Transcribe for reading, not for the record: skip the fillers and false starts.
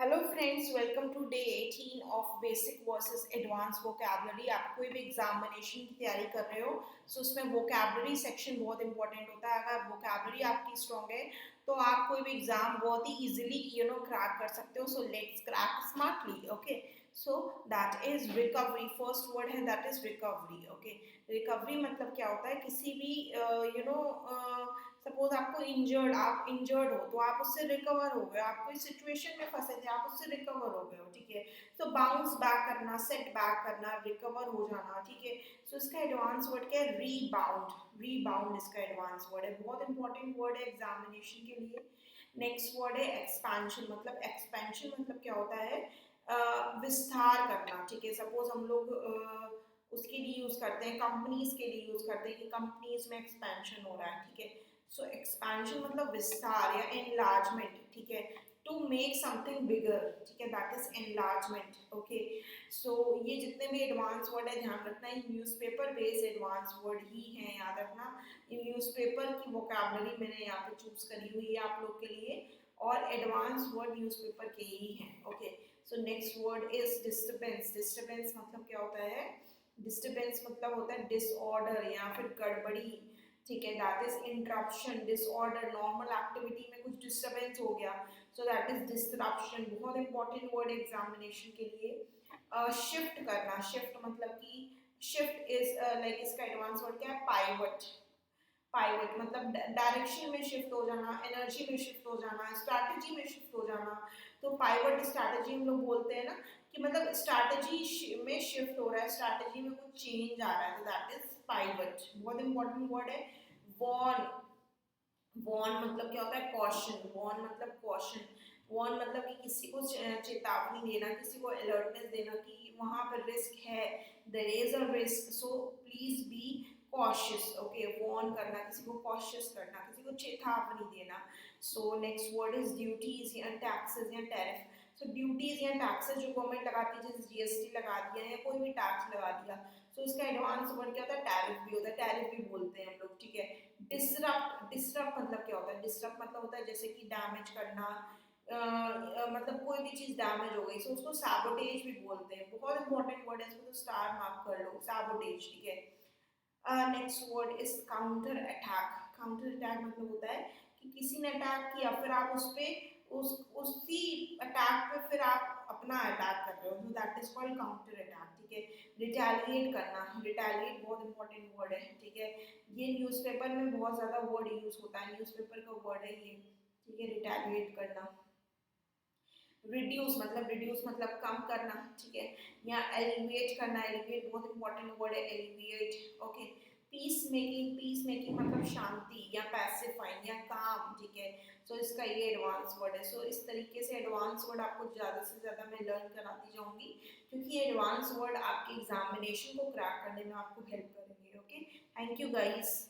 Hello friends, welcome to day 18 of basic versus advance vocabulary. आप कोई भी examination की तैयारी कर रहे हो तो उसमें वोकैबुलरी सेक्शन बहुत इंपॉर्टेंट होता है। अगर वोकैबुलरी आपकी स्ट्रॉन्ग है तो आप कोई भी एग्जाम बहुत ही इजीली क्रैक कर सकते हो। So let's crack smartly. Okay, so that is recovery. First word है that is recovery. Okay, recovery मतलब क्या होता है? किसी भी सपोज आप इंजर्ड हो तो आप उससे रिकवर हो गए, आप कोई सिचुएशन में फंसे थे, आप उससे रिकवर हो गए हो। ठीक है, तो बाउंस बैक करना, सेट बैक करना, रिकवर हो जाना। ठीक है, सो इसका एडवांस वर्ड क्या है? रीबाउंड। रीबाउंड इसका एडवांस वर्ड है, बहुत इंपॉर्टेंट वर्ड है एग्जामिनेशन के लिए। नेक्स्ट वर्ड है एक्सपेंशन। मतलब एक्सपेंशन मतलब क्या होता है? विस्तार करना। ठीक है, सपोज हम लोग उसके लिए यूज करते हैं, कंपनीज के लिए यूज करते हैं कि कंपनीज में एक्सपेंशन हो रहा है। ठीक है, सो एक्सपेंशन मतलब विस्तार या एनलार्जमेंट। ठीक है, टू मेक समथिंग बिगर। ठीक है, दैट इज एनलार्जमेंट। ओके, सो ये जितने भी एडवांस वर्ड है ध्यान रखना, ये न्यूज़पेपर बेस्ड एडवांस वर्ड ही है, याद रखना। ये न्यूज़पेपर की वोकैबुलरी मैंने यहाँ पे चूज करी हुई है आप लोग के लिए, और एडवांस वर्ड न्यूज़पेपर के ही हैं। Okay, so next word is disturbance. Disturbance मतलब क्या होता है? डिस्टर्बेंस मतलब होता है डिसऑर्डर या फिर गड़बड़ी। ठीक है, that is interruption, disorder. Normal activity में कुछ डिस्टर्बेंस हो गया, सो दैट इज डिस्टरप्शन। बहुत इंपॉर्टेंट वर्ड एग्जामिनेशन के लिए। शिफ्ट करना। शिफ्ट मतलब कि शिफ्ट इज लाइक इसका एडवांस वर्ड क्या है? पाइवट। पाइवट मतलब डायरेक्शन में शिफ्ट हो जाना, एनर्जी में शिफ्ट हो जाना, स्ट्रैटेजी में शिफ्ट हो जाना। तो पाइवट स्ट्रैटेजी हम लोग बोलते हैं ना कि मतलब स्ट्रैटेजी में शिफ्ट हो रहा है, स्ट्रैटेजी में कुछ चेंज आ रहा है, तो दैट इज पाइवट। बहुत इंपॉर्टेंट वर्ड है। वॉर्न। वॉर्न मतलब क्या होता है? कॉशन। वॉर्न मतलब कॉशन। वॉर्न मतलब कि किसी को चेतावनी देना, किसी को अलर्टनेस देना कि वहां पर रिस्क है, there is a risk, so please be cautious. Okay, warn करना, किसी को कॉशियस करना, किसी को चेतावनी देना। So next word is duties या टैक्सेस या टैरिफ। सो ड्यूटीज या टैक्सेस जो गवर्नमेंट लगाती है, जैसे जीएसटी लगा दिया या कोई भी टैक्स लगा दिया, तो इसका एडवांस वर्ड क्या होता है? टैरिफ भी होता है, टैरिफ भी बोलते हैं हम लोग। ठीक है, डिसरप्ट। डिसरप्ट मतलब क्या होता है? डिसरप्ट मतलब होता है जैसे कि डैमेज करना, मतलब कोई भी चीज डैमेज हो गई, सो उसको सैबोटेज भी बोलते हैं। बहुत इंपॉर्टेंट वर्ड है, इसको तो स्टार मार्क कर लो, सैबोटेज। ठीक है, next word is counter attack. Counter attack मतलब होता है कि किसी ने अटैक किया, फिर आप उस पे उसी अटैक पे फिर आप अपना अटैक कर रहे हो, तो that is called counter attack. ठीक है, रिटेलिएट करना। रिटेलिएट बहुत इंपॉर्टेंट वर्ड है। ठीक है, ये न्यूज़पेपर में बहुत ज्यादा वर्ड यूज होता है, न्यूज़पेपर का वर्ड है ये। ठीक है, रिटेलिएट करना। रिड्यूस मतलब कम करना। ठीक है, या एलिवेट करना। एलिवेट बहुत इंपॉर्टेंट वर्ड है, elevate. Okay, peace making. Peace making मतलब शांति या पैसिफाइंग या काम। ठीक है, सो इसका ये एडवांस वर्ड है। सो इस तरीके से एडवांस वर्ड आपको ज्यादा से ज्यादा मैं लर्न कराती जाऊंगी, क्योंकि ये एडवांस वर्ड आपके एग्जामिनेशन को क्रैक करने में आपको हेल्प करेंगे। Okay, thank you guys.